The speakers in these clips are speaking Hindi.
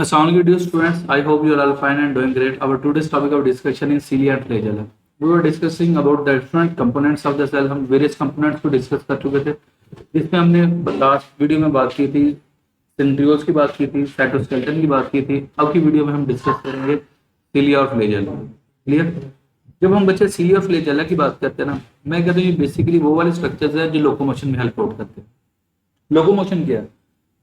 Assalamualaikum dear students. I hope you are all fine and doing great. Our today's topic of discussion is cilia and flagella. We were discussing about the different components of the cell. हम various components को discuss कर चुके थे, जिसमें हमने लास्ट वीडियो में बात की थी सेंट्रियोल्स की बात की थी, साइटोस्केलेटन की बात की थी. अब की वीडियो में हम डिस्कस करेंगे सिलिया और फ्लैजेला. क्लियर? जब हम बच्चे सिलिया और फ्लैजेला की बात करते हैं ना, मैं कहता हूँ ये बेसिकली वो वाले स्ट्रक्चर्स है जो लोकोमोशन में हेल्प आउट करते हैं. लोकोमोशन क्या है?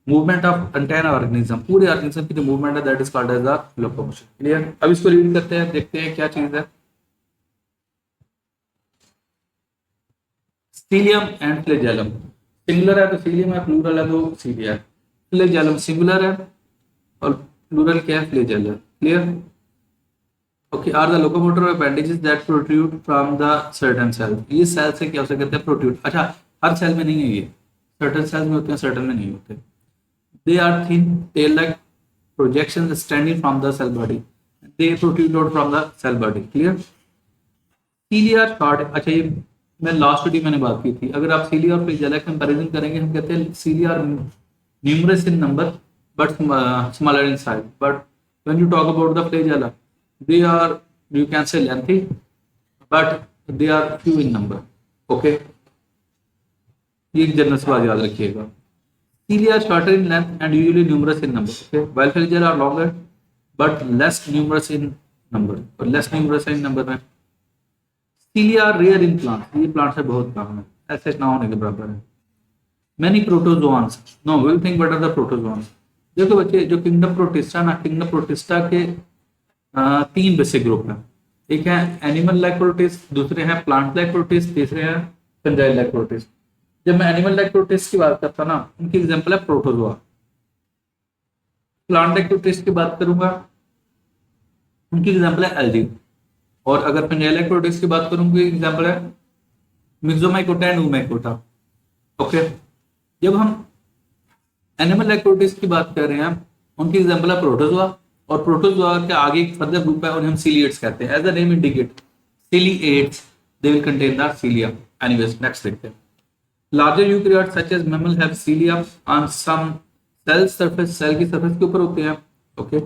मूवमेंट ऑफ एंटायर ऑर्गेनिज्म, पूरे ऑर्गेनिज्म की जो मूवमेंट है that is called as the locomotion. Clear? अब इसको रीड करते हैं, देखते हैं क्या चीज है. Cilium and flagellum. सिंगुलर है तो सीलियम है, प्लूरल है तो सीलिया है. फ्लैजेलम सिंगुलर है और प्लूरल क्या है? Flagellum. Clear? Okay. Are the locomotor appendages that protrude from the certain cell. ये सेल से क्या हो सकते हैं? प्रोट्रूड. अच्छा, हर सेल में नहीं है ये, सर्टेन सेल्स में होते हैं, सर्टेन में नहीं होते. They are thin tail-like projections extending from the cell body. They protrude out from the cell body. Clear? Cilia short. अच्छा, ये मैं लास्ट वीडियो मैंने बात की थी. अगर आप cilia और flagella कंपैरिजन करेंगे, हम कहते हैं cilia are numerous in number but smaller in size. But when you talk about the flagella, they are, you can say, lengthy but they are few in number. Okay? ये एक जनरल सी बात याद रखिएगा. Cilia are shorter in length and usually numerous in number. Okay, while flagella are longer but less numerous in number. और less numerous in number में. Cilia are rare in plants. ये plants से बहुत कम है, ऐसे ना होने के बराबर है. Many protozoans. No, we will think what are the protozoans. देखो बच्चे, जो किंगडम प्रोटिस्टा ना, किंगडम प्रोटिस्टा के तीन बेसिक ग्रुप हैं. एक है एनिमल लाइक प्रोटिस्ट, दूसरे हैं प्लांट लाइक प्रोटिस्ट, तीसरे हैं फंजाइल लाइक प्रोटिस्ट. जब मैं एनिमल लाइक प्रोटिस्ट की बात करता ना, उनकी एग्जांपल है प्रोटोजोआ. प्लांट लाइक प्रोटिस्ट की बात करूंगा, उनकी एग्जांपल है एल्गी. और अगर फंजाइल लाइक प्रोटिस्ट की बात करूंगी, एग्जांपल है मिक्सोमाइकोटा एंड ओमाइकोटा. ओके. जब हम एनिमल लाइक प्रोटिस्ट की बात कर रहे हैं, उनकी एग्जांपल है प्रोटोजोआ. और प्रोटोजोआ के आगे एक फर्दर ग्रुप है और हम सीलिएट्स कहते हैं. As the name indicate, ciliates, they will contain the cilia. Anyways, next देखते हैं. Larger eukaryotes such as mammal have cilia on some cell surface. cell की surface के ऊपर होते हैं. Okay.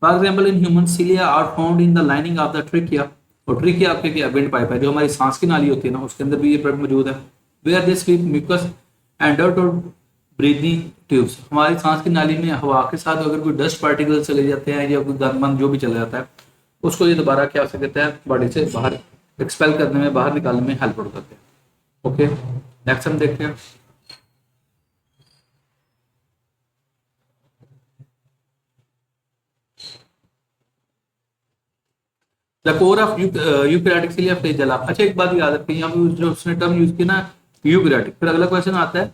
For example, in humans, cilia are found in the lining of the trachea. और trachea आपके क्या wind pipe है, जो हमारी सांस की नाली होती है ना, उसके अंदर भी ये प्रोडक्ट मौजूद है. Where they sweep mucus and dirt और breathing tubes. हमारी सांस की नाली में हवा के साथ अगर कोई डस्ट पार्टिकल चले जाते हैं या कोई गंदमंद जो भी चला जाता है, उसको ये दोबारा क्या हो सकता है, बॉडी से बाहर एक्सपेल करने में, बाहर निकालने में हेल्प करते हैं. ओके. नेक्स्ट हम देखते हैं. The core of eukaryotic cilia flagella. अच्छा, एक बात याद रखिए, यहाँ पे जो उसने टर्म यूज की ना, यूकैरियोटिक, फिर अगला क्वेश्चन आता है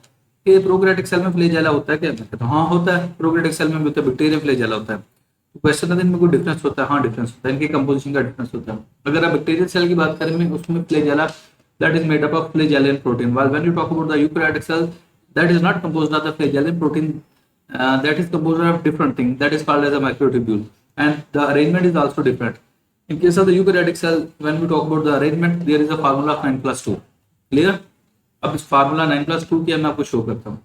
कि प्रोकैरियोटिक सेल में फ्लैजेला होता है क्या? मैं कहता हूँ हाँ होता है. प्रोकैरियोटिक सेल में भी होता है, बैक्टीरिया फ्लैजेला होता है. तो क्वेश्चन है इनमें कोई डिफरेंस होता है? हाँ, डिफरेंस होता है, इनकी कंपोजिशन का डिफरेंस होता है. अगर आप बैक्टीरियल सेल की बात करें, उसमें flagella that is made up of flagellin protein, while when you talk about the eukaryotic cell, that is not composed of the flagellin protein, that is composed of different thing, that is called as a microtubule, and the arrangement is also different. In case of the eukaryotic cell, when we talk about the arrangement, there is a formula of 9+2. clear? अब इस फार्मूला 9+2 की मैं आपको शो करता हूँ.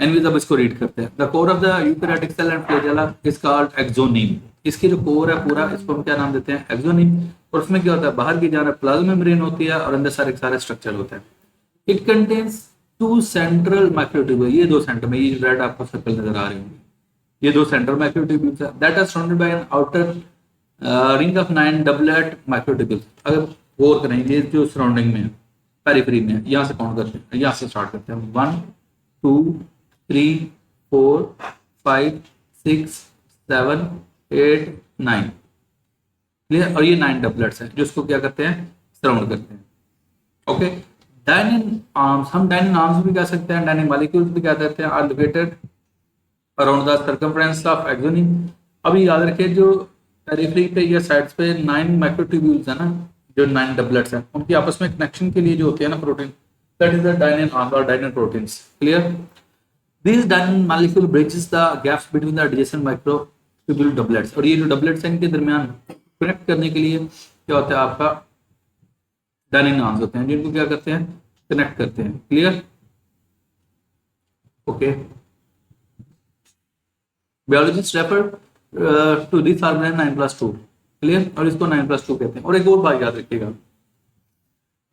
एनवीज अब इसको रीड करते हैं. The core of the eukaryotic cell and flagella is called axoneme. इसकी जो कोर है पूरा, इसको हम क्या नाम देते हैं? एक्सोनीम. और उसमें क्या होता है, बाहर की जाना प्लाज्मा मेम्ब्रेन होती है और अंदर सारे स्ट्रक्चर होते हैं. It contains 2 central microtubule. ये 2 सेंटर में, ये रेड आपको सर्कल नजर आ रहे होंगे, ये 2 सेंट्रल माइक्रोट्यूब्यूल्स है. That are surrounded by an outer ring of 9 doublet microtubules. अगर गौर करें, ये जो सराउंडिंग में है, पेरिफेरी में है, यहाँ से काउंट करते हैं, यहाँ से स्टार्ट करते हैं. 1 2 3 4 5 6 7 8 9. क्लियर? और ये 9 डबलेट्स हैं जो इसको क्या करते हैं, सराउंड करते हैं. ओके. डायनिन आर्म्स, हम डायनिन आर्म्स भी कह सकते हैं, डायनिन मॉलिक्यूल्स भी कह सकते हैं, are located around the circumference of axoneme. अभी याद रखिए, जो पेरिफेरी पे या साइड्स पे 9 माइक्रोट्यूब्यूल्स है ना, जो 9 डबलेट्स हैं, उनकी आपस में कनेक्शन के लिए जो होती है ना protein, that is the dynein arms और dynein proteins. Clear? This dynein molecule bridges the gaps between the adjacent microtubule doublets. और ये जो डबलेट्स हैं, इनके दरमियान कनेक्ट करने के लिए क्या होता है, आपका डायनिन आर्म्स होते हैं, जिनको क्या करते हैं, कनेक्ट करते हैं. Clear? Okay. Biologists refer to this formula है 9+2, क्लियर, और इसको 9+2 कहते हैं। और एक और बात याद रखिएगा,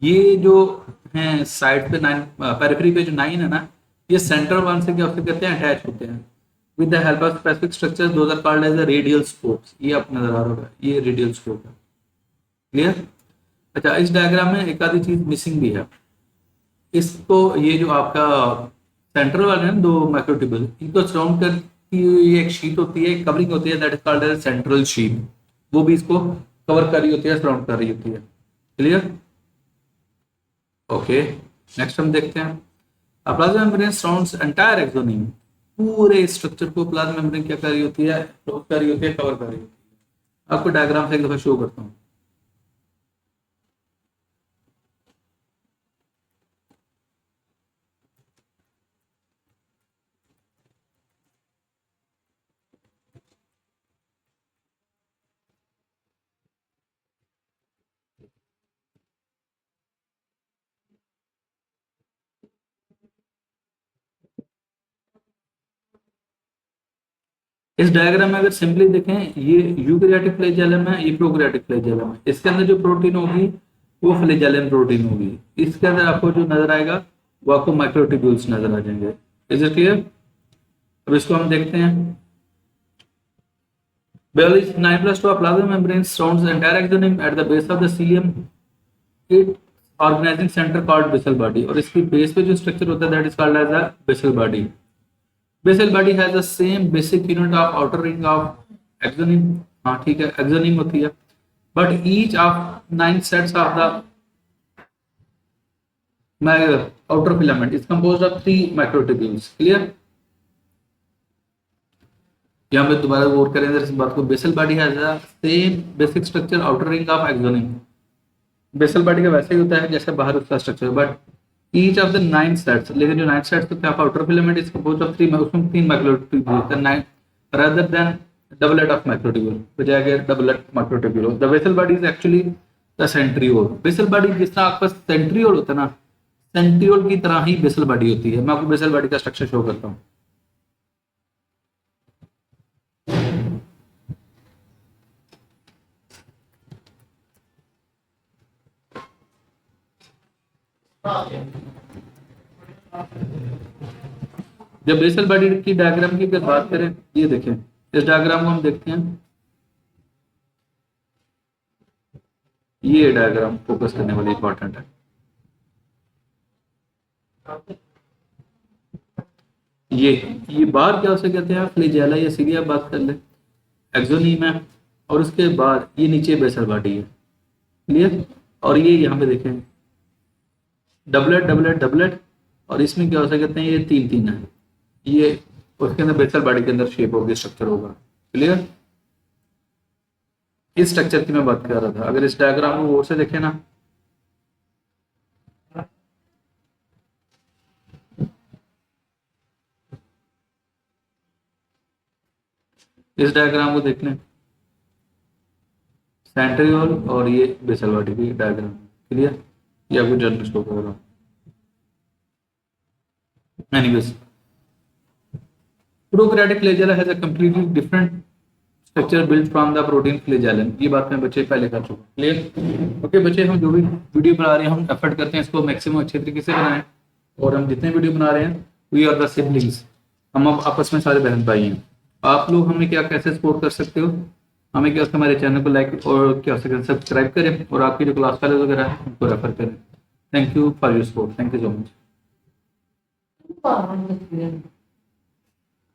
ये जो है साइड पे 9, पेरिफेरी पे जो 9 है ना, ये सेंट्रल वन से क्या होते कहते हैं, अटैच होते हैं with the help of specific structure, those are called as the radial spokes. ये आपको नजर आ रहा होगा, ये रेडियल स्पोक है, क्लियर। अच्छा, इस डायग्राम में एक आधी चीज मिसिंग भी है। इसको ये जो आपका सेंट्रल वाले हैं दो माइक्रोट्यूबुल, इनको सराउंड करती हुई एक शीट होती है, कवरिंग होती है, that is called as central sheath. वो भी इसको कवर कर रही होती है, सराउंड कर रही होती है, क्लियर। ओके, नेक्स्ट हम देखते हैं, plasma membrane surrounds entire exonym. पूरे स्ट्रक्चर को प्लाज्मा मेम्ब्रेन क्या कर रही होती है, क्लोज कर रही होती है, कवर कर रही होती है। आपको डायग्राम से एक दफा शो करता हूँ। इस डायग्राम में अगर सिंपली देखें, ये यूकैरियोटिक फ्लैजेलम है, ये प्रोकैरियोटिक फ्लैजेलम है। इसके अंदर जो प्रोटीन होगी वो फ्लैजेलम प्रोटीन होगी। इसके अंदर आपको जो नजर आएगा वो आपको माइक्रोट्यूब्यूल्स नजर आ जाएंगे। Is it clear? अब इसको हम देखते हैं। Bell's 9+2 plasma membrane surrounds the entire axoneme at the base of the cilium. It organizing center called basal body, और इसकी बेस पे जो स्ट्रक्चर होता है that is called as a basal body. Basal body has the same basic unit of outer ring of axoneme. हाँ ठीक है, axoneme होती है, but each of 9 sets of the outer filament is composed of 3 microtubules. Clear? यहाँ पे दोबारा गौर करें इस बात को। Basal body has the same basic structure outer ring of axoneme. Basal body का वैसे ही होता है जैसे बाहर उसका structure, but each of the 9 sets, लेकिन जो 9 सेट्स होते हैं outer filament is composed of 3, उसमें 3 माइक्रोट्यूब्यूल्स हैं, 9 rather than doublet of microtubule, बजाय के doublet microtubule। The basal body is actually the centriole। Basal body जिस तरह आपका सेंट्रियोल होता है ना, सेंट्रियोल की तरह ही बेसल बॉडी होती है। मैं आपको बेसल बॉडी का स्ट्रक्चर शो करता हूँ। जब बेसल बॉडी की डायग्राम की अगर बात करें, ये देखें, इस डायग्राम को हम देखते हैं। ये डायग्राम फोकस करने वाली इंपॉर्टेंट है। ये बार क्या उसे कहते हैं, फ्लैजेला या सीरिया बात कर ले, एक्सोनीम है, और उसके बाद ये नीचे बेसल बॉडी है, क्लियर। और ये यहाँ पे देखें डबलेट डबलेट डबलेट, और इसमें क्या हो सकते हैं, ये 3 है, ये उसके अंदर बेसल बॉडी के अंदर शेप होगी, स्ट्रक्चर होगा, क्लियर। इस स्ट्रक्चर की मैं बात कर रहा था। अगर इस डायग्राम को गौर से देखें ना, इस डायग्राम को देख लें, सेंट्रियोल और ये बेसल बॉडी की डायग्राम, क्लियर। ये आपको जर्नलिस्ट को कर रहा हूँ। Anyways, prokaryotic flagella has a completely different structure built from the protein flagellum. ये बात मैं बच्चे पहले कर चुका हूँ, क्लियर। ओके बच्चे, हम जो भी वीडियो बना रहे हैं हम एफर्ट करते हैं इसको मैक्सिमम अच्छे तरीके से बनाएं, और हम जितने वीडियो बना रहे हैं वी आर द सिबलिंग्स, हम अब आपस में सारे बहन भाई हैं। आप लोग हमें क्या कैसे सपोर्ट कर सकते हो, हमें क्या हमारे चैनल को लाइक और क्या सब्सक्राइब करें, और आपकी जो क्लास वाले वगैरह है उनको रेफर करें। Thank you for your support, thank you so much.